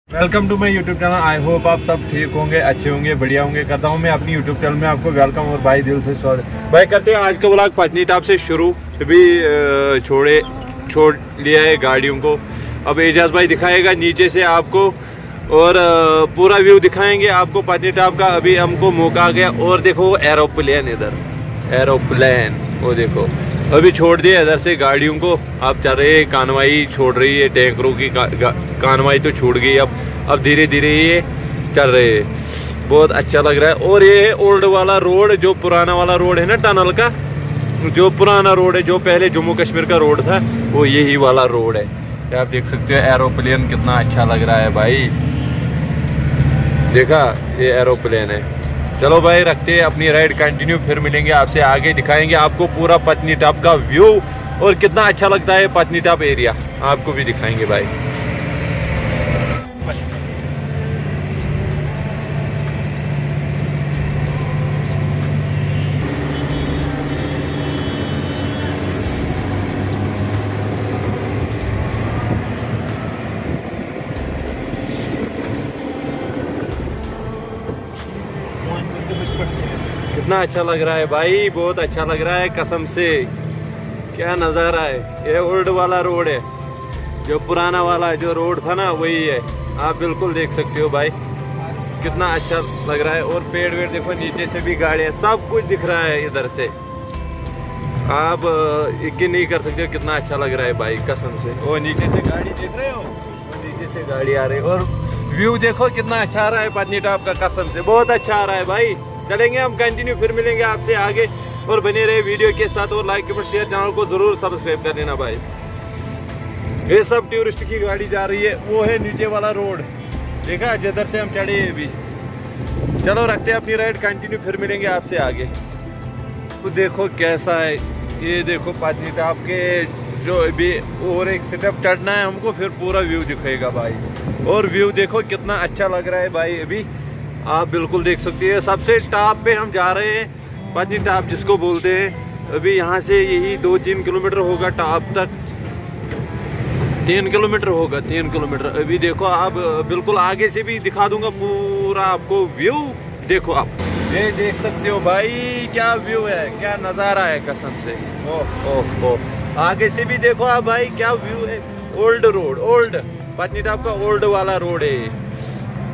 Welcome to my YouTube channel. I hope आप सब ठीक होंगे, अच्छे होंगे, बढ़िया होंगे। करता हूँ मैं अपनी यूट्यूब चैनल में आपको वेलकम और भाई दिल से स्वागत। भाई करते हैं आज का व्लॉग पत्नीटॉप से शुरू। अभी छोड़ लिया है गाड़ियों को। अब एजाज भाई दिखाएगा नीचे से आपको और पूरा व्यू दिखाएंगे आपको पत्नीटॉप का। अभी हमको मौका आ गया और देखो वो एरोप्लेन, इधर एरोप्लेन वो देखो अभी छोड़ दिया इधर से गाड़ियों को। आप चल रहे कानवाई छोड़ रही है, टैंकरों की कानवाई तो छूट गई। अब धीरे धीरे ये चल रहे हैं, बहुत अच्छा लग रहा है। और ये है ओल्ड वाला रोड, जो पुराना वाला रोड है ना टनल का, जो पुराना रोड है, जो पहले जम्मू कश्मीर का रोड था, वो यही वाला रोड है। आप देख सकते हो एरोप्लेन कितना अच्छा लग रहा है भाई। देखा ये एरोप्लेन है। चलो भाई रखते हैं अपनी राइड कंटिन्यू, फिर मिलेंगे आपसे आगे, दिखाएंगे आपको पूरा पत्नीटॉप का व्यू और कितना अच्छा लगता है पत्नीटॉप एरिया, आपको भी दिखाएंगे भाई। कितना अच्छा लग रहा है भाई, बहुत अच्छा लग रहा है कसम से। क्या नज़ारा है। ये ओल्ड वाला रोड है, जो पुराना वाला जो रोड था ना वही है। आप बिल्कुल देख सकते हो भाई, कितना अच्छा लग रहा है। और पेड़ वेड़ देखो, नीचे से भी गाड़ियाँ, सब कुछ दिख रहा है इधर से। आप यकीन नहीं कर सकते हो कितना अच्छा लग रहा है भाई कसम से। वो नीचे से गाड़ी देख रहे हो, वो नीचे से गाड़ी आ रही है और व्यू देखो कितना अच्छा आ रहा है पत्नीटॉप का, कसम से बहुत अच्छा आ रहा है भाई। चलेंगे हम कंटिन्यू, फिर मिलेंगे आपसे आगे और बने रहे वीडियो के साथ। और लाइक कमेंट शेयर, चैनल को जरूर सब्सक्राइब कर लेना भाई। ये सब टूरिस्ट की गाड़ी जा रही है, वो है नीचे वाला रोड, देखा जिधर से हम चढ़े अभी। चलो रखते हैं अपनी राइड कंटिन्यू, फिर मिलेंगे आपसे आगे। तो देखो कैसा है ये, देखो पत्नीटॉप के जो अभी और एक स्टेप चढ़ना है हमको, फिर पूरा व्यू दिखेगा भाई। और व्यू देखो कितना अच्छा लग रहा है भाई, अभी आप बिल्कुल देख सकते हैं। सबसे टॉप पे हम जा रहे हैं, पत्नीटॉप जिसको बोलते हैं। अभी यहाँ से यही 2-3 किलोमीटर होगा टॉप तक, 3 किलोमीटर होगा, 3 किलोमीटर। अभी देखो आप बिल्कुल आगे से भी दिखा दूंगा पूरा आपको व्यू। देखो आप ये देख सकते हो भाई, क्या व्यू है, क्या नज़ारा है कसम से। ओह आगे से भी देखो आप भाई, क्या व्यू है। ओल्ड रोड, ओल्ड पत्नीटॉप का ओल्ड वाला रोड है,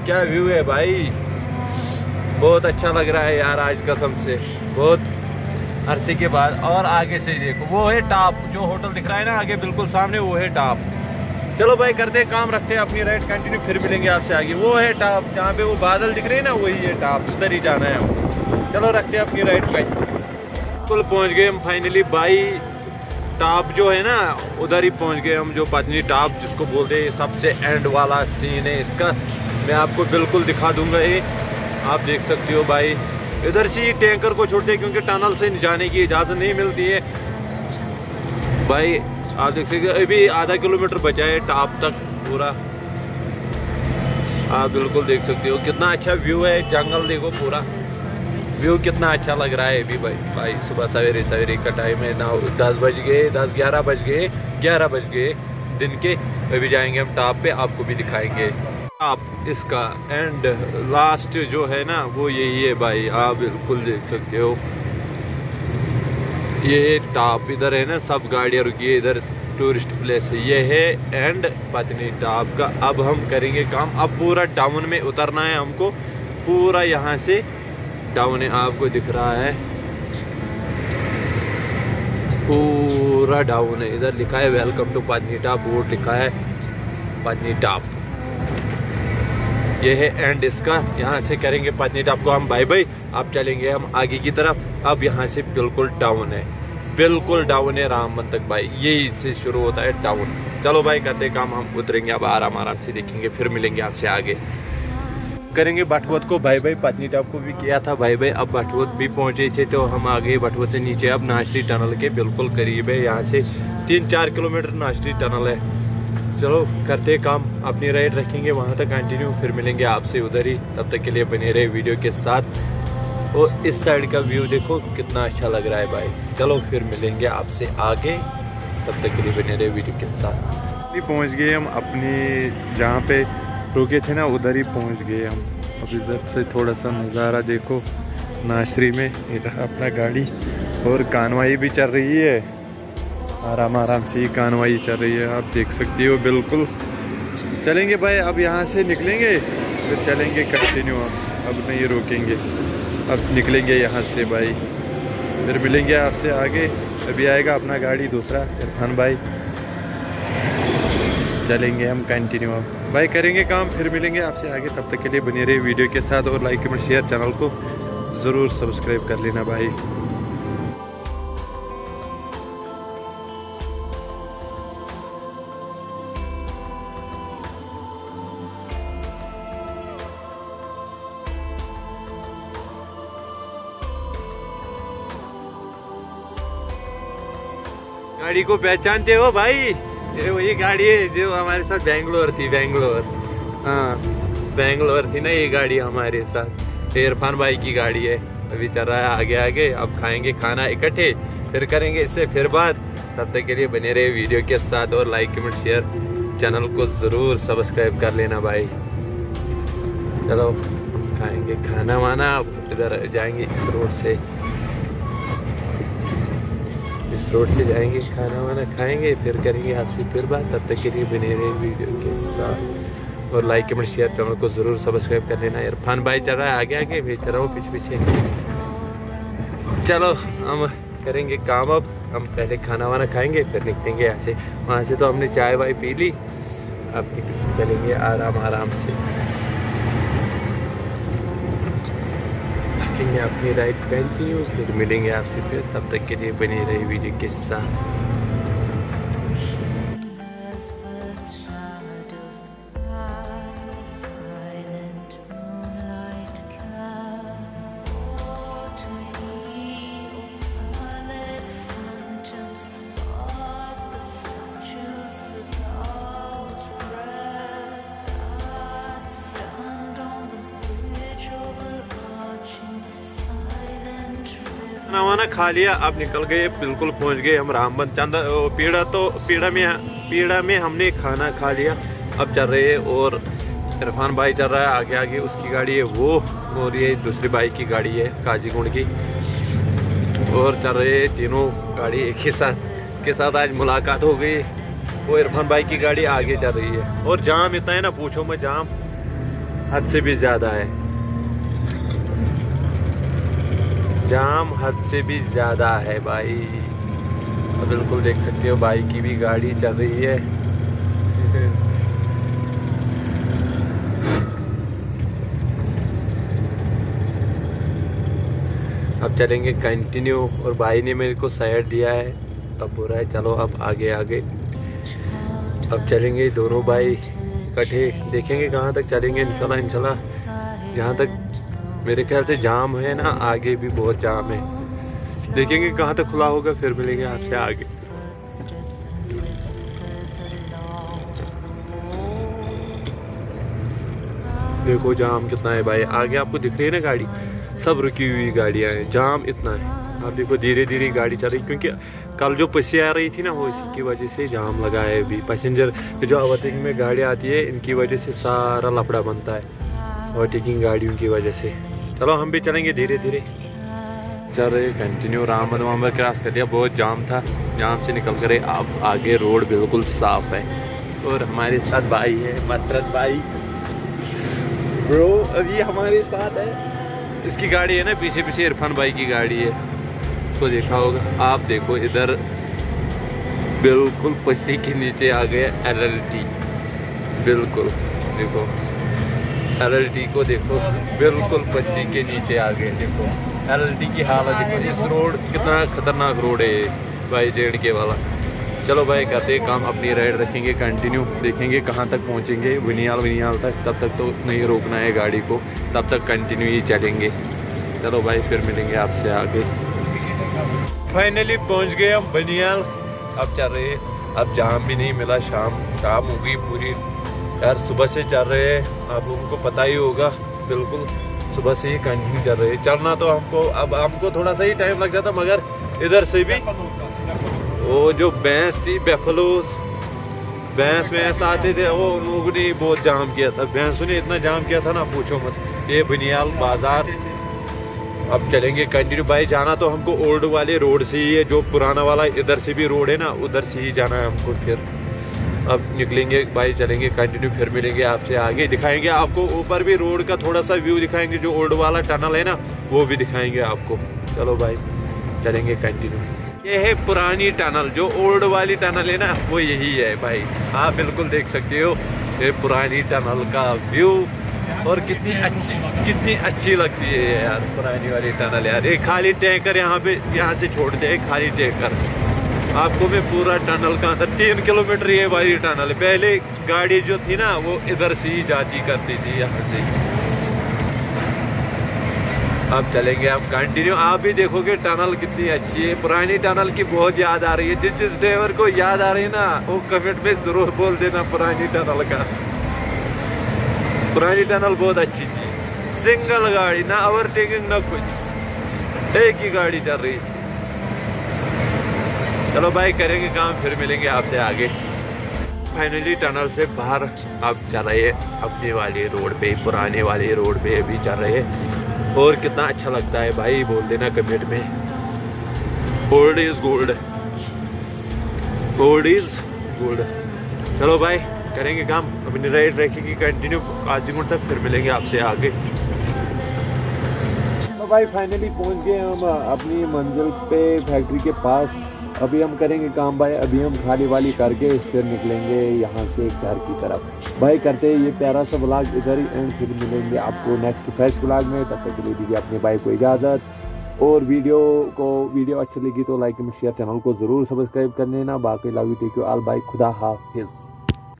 क्या व्यू है भाई। बहुत अच्छा लग रहा है यार आज कसम से, बहुत अरसे के बाद। और आगे से देखो वो है टॉप, जो होटल दिख रहा है ना आगे बिल्कुल सामने, वो है टॉप। चलो भाई करते हैं काम, रखते हैं अपनी राइड कंटिन्यू, फिर मिलेंगे आपसे आगे। वो है टॉप, जहाँ पे वो बादल दिख रहे हैं ना, वही है टॉप, उधर ही जाना है हम। चलो रखते हैं अपनी राइड कंटिन्यू। बिल्कुल पहुँच गए हम फाइनली भाई। टॉप जो है ना उधर ही पहुँच गए हम, जो पत्नीटॉप जिसको बोलते हैं। सबसे एंड वाला सीन है इसका, मैं आपको बिल्कुल दिखा दूंगा। ये आप देख सकते हो भाई, इधर से टैंकर को छोड़ते हैं क्योंकि टनल से जाने की इजाज़त नहीं मिलती है भाई। आप देख सकते हो अभी आधा किलोमीटर बचा है टॉप तक पूरा। आप बिल्कुल देख सकते हो कितना अच्छा व्यू है, जंगल देखो पूरा व्यू कितना अच्छा लग रहा है अभी भाई। सुबह सवेरे का टाइम है ना, 10 बज गए, 11 बज गए दिन के। अभी जाएंगे हम टॉप पे, आपको भी दिखाएंगे आप इसका एंड लास्ट जो है ना वो यही है भाई। आप बिल्कुल देख सकते हो ये टॉप, इधर है ना सब गाड़ियाँ रुकी है, इधर टूरिस्ट प्लेस है। ये है एंड पत्नीटॉप का। अब हम करेंगे काम, अब पूरा टाउन में उतरना है हमको, पूरा यहाँ से टाउन है, आपको दिख रहा है पूरा डाउन है। इधर लिखा है वेलकम टू पत्नीटॉप, बोर्ड लिखा है पत्नीटॉप, ये है एंड इसका। यहाँ से करेंगे पत्नीटॉप को हम बाय बाय। अब चलेंगे हम आगे की तरफ। अब यहाँ से बिल्कुल डाउन है, बिल्कुल डाउन है रामबन तक भाई, यही से शुरू होता है डाउन। चलो भाई करते काम, हम उतरेंगे अब आराम से देखेंगे, फिर मिलेंगे आपसे आगे। करेंगे बटवत को बाय बाय, पत्नीटॉप को भी किया था बाय बाय। अब बटवत भी पहुँचे थे तो हम आ गए बटवत से नीचे, अब नाचरी टनल के बिल्कुल करीब है। यहाँ से 3-4 किलोमीटर नाचरी टनल है। चलो करते काम, अपनी राइड रखेंगे वहाँ तक कंटिन्यू, फिर मिलेंगे आपसे उधर ही। तब तक के लिए बने रहे वीडियो के साथ। और इस साइड का व्यू देखो कितना अच्छा लग रहा है भाई। चलो फिर मिलेंगे आपसे आगे, तब तक के लिए बने रहे वीडियो के साथ। पहुंच गए हम अपनी जहाँ पे रुके थे ना उधर ही पहुंच गए हम। अब इधर से थोड़ा सा नज़ारा देखो नाशरी में, इधर अपना गाड़ी और कानवाई भी चल रही है, आराम आराम से ही कानवाई चल रही है, आप देख सकते हो। बिल्कुल चलेंगे भाई, अब यहाँ से निकलेंगे फिर चलेंगे कंटिन्यू, अब नहीं रुकेंगे, अब निकलेंगे यहाँ से भाई, फिर मिलेंगे आपसे आगे। अभी आएगा अपना गाड़ी दूसरा इरफान भाई, चलेंगे हम कंटिन्यू अब भाई, करेंगे काम, फिर मिलेंगे आपसे आगे। तब तक के लिए बने रहिए वीडियो के साथ और लाइक कमेंट शेयर, चैनल को ज़रूर सब्सक्राइब कर लेना भाई। गाड़ी को पहचानते हो भाई? ये वही गाड़ी है जो हमारे साथ बेंगलोर थी, बेंगलोर, हाँ बेंगलोर थी ना ये गाड़ी हमारे साथ। इरफान भाई की गाड़ी है। अभी चल रहा है आगे आगे, अब खाएंगे खाना इकट्ठे, फिर करेंगे इससे फिर बात। तब तक के लिए बने रहे वीडियो के साथ और लाइक कमेंट शेयर, चैनल को ज़रूर सब्सक्राइब कर लेना भाई। चलो खाएंगे खाना वाना, इधर जाएंगे इस रोड से, इस रोड से जाएंगे, खाना वाना खाएंगे, फिर करेंगे आपसे फिर बात। तब तक के लिए बने रहे वीडियो के साथ और लाइक कमेंट शेयर, चैनल को ज़रूर सब्सक्राइब कर लेना। इरफान भाई चल रहा है आगे आगे, मैं चल रहा हूँ पीछे पीछे। चलो हम करेंगे काम, अब हम पहले खाना वाना खाएंगे फिर निकलेंगे यहाँ से। वहाँ से तो हमने चाय वाय पी ली, अब चलेंगे आराम आराम से, अपनी राइड कंटिन्यू, फिर मिलेंगे आपसे फिर। तब तक के लिए बने रही वीडियो के साथ। खाना वाना खा लिया, अब निकल गए, बिल्कुल पहुंच गए हम रामबन चंद पीड़ा। तो पीड़ा में हमने खाना खा लिया, अब चल रहे हैं। और इरफान भाई चल रहा है आगे आगे, उसकी गाड़ी है वो, और ये दूसरी बाइक की गाड़ी है काजीगुंड की, और चल रहे हैं तीनों गाड़ी एक ही साथ। के साथ आज मुलाकात हो गई, वो इरफान भाई की गाड़ी आगे चल रही है। और जाम इतना है ना पूछो मत, जाम हद से भी ज़्यादा है, जाम हद से भी ज़्यादा है भाई। तो बिल्कुल देख सकते हो भाई की भी गाड़ी चल रही है। अब चलेंगे कंटिन्यू, और भाई ने मेरे को साइड दिया है, अब बोल रहा है चलो अब आगे आगे। अब चलेंगे दोनों भाई इकट्ठे, देखेंगे कहाँ तक चलेंगे इंशाल्लाह इंशाल्लाह। जहाँ तक मेरे ख्याल से जाम है ना, आगे भी बहुत जाम है, देखेंगे कहाँ तक खुला होगा, फिर मिलेंगे आपसे आगे। देखो जाम कितना है भाई, आगे आपको दिख रही है ना गाड़ी, सब रुकी हुई गाड़ियाँ हैं, जाम इतना है। आप देखो धीरे धीरे गाड़ी चल रही, क्योंकि कल जो बसें आ रही थी ना, वो इसी की वजह से जाम लगा है। अभी पैसेंजर जो ओवरटेकिंग में गाड़ी आती है, इनकी वजह से सारा लफड़ा बनता है, ओवरटेकिंग गाड़ियों की वजह से। चलो हम भी चलेंगे धीरे धीरे, चल रहे कंटिन्यू। रामबन वामबन क्रॉस कर लिया, बहुत जाम था, जाम से निकल कर अब आगे रोड बिल्कुल साफ है। और हमारे साथ भाई है मसरत भाई, ब्रो अभी हमारे साथ है। इसकी गाड़ी है ना पीछे पीछे, इरफान भाई की गाड़ी है, उसको देखा होगा आप। देखो इधर बिल्कुल पस्सी के नीचे आ गया LLT, बिल्कुल देखो LLT को देखो, बिल्कुल पस्सी के नीचे आ गए। देखो LLT की हालत देखो, इस रोड कितना खतरनाक रोड है भाई, JNK वाला। चलो भाई करते काम, अपनी राइड रखेंगे कंटिन्यू, देखेंगे कहाँ तक पहुँचेंगे, विनियाल तक। तब तक तो नहीं रोकना है गाड़ी को, तब तक कंटिन्यू ही चलेंगे। चलो भाई फिर मिलेंगे आपसे आगे। फाइनली पहुँच गए हम बनियाल, अब चल रहे हैं। अब जाम भी नहीं मिला, शाम हो गई पूरी यार, सुबह से चल रहे हैं, आप लोगों को पता ही होगा, बिल्कुल सुबह से ही कंटिन्यू चल रहे हैं। चलना तो हमको थोड़ा सा ही टाइम लग जाता, मगर इधर से भी वो जो भैंस थी बेफलोस, भैंस आते थे, वो लोगों ने बहुत जाम किया था, भैंसों ने इतना जाम किया था ना पूछो मत। ये बनियाल बाजार। अब चलेंगे कंटिन्यू भाई। जाना तो हमको ओल्ड वाले रोड से ही है, जो पुराना वाला इधर से भी रोड है ना, उधर से ही जाना है हमको। फिर अब निकलेंगे भाई, चलेंगे कंटिन्यू, फिर मिलेंगे आपसे आगे, दिखाएंगे आपको ऊपर भी रोड का थोड़ा सा व्यू दिखाएंगे, जो ओल्ड वाला टनल है ना वो भी दिखाएंगे आपको। चलो भाई चलेंगे कंटिन्यू। ये है पुरानी टनल, जो ओल्ड वाली टनल है ना वो यही है भाई। आप बिल्कुल देख सकते हो ये पुरानी टनल का व्यू, और कितनी अच्छी लगती है यार पुरानी वाली टनल यार। एक खाली टैंकर यहाँ से छोड़ते हैं, खाली टैंकर। आपको मैं पूरा टनल का अंदर 3 किलोमीटर ये वाली टनल, पहले गाड़ी जो थी ना वो इधर से ही जाती करती थी यहाँ से। अब चलेंगे आप कंटिन्यू, आप भी देखोगे टनल कितनी अच्छी है। पुरानी टनल की बहुत याद आ रही है। जिस ड्राइवर को याद आ रही है ना वो कमेंट में जरूर बोल देना पुरानी टनल का। पुरानी टनल बहुत अच्छी थी, सिंगल गाड़ी, ना ओवरटेकिंग ना कुछ, एक ही गाड़ी चल रही थी। चलो भाई करेंगे काम, फिर मिलेंगे आपसे आगे। फाइनली टनल से बाहर अब चल रहे हैं अपने वाले रोड पे, पुराने वाले रोड पे अभी चल रहे हैं। और कितना अच्छा लगता है भाई बोल देना कमेंट में। Old is gold, old is gold. चलो भाई करेंगे काम, अपनी राइड रखेगी कंटिन्यू आजीगुंड तक, फिर मिलेंगे आपसे आगे। तो भाई फाइनली पहुंच गए हम अपनी मंजिल पे, फैक्ट्री के पास। अभी हम करेंगे काम भाई, अभी हम खाली वाली करके फिर निकलेंगे यहाँ से घर की तरफ। भाई करते हैं ये प्यारा सा व्लॉग इधर ही एंड, फिर मिलेंगे आपको नेक्स्ट फ्रेश व्लॉग में। तब तक के लिए दीजिए अपने भाई को इजाज़त। और वीडियो अच्छी लगी तो लाइक एंड शेयर, चैनल को ज़रूर सब्सक्राइब कर लेना। बाकी love you, take you all, bye, खुदा हाफिज़।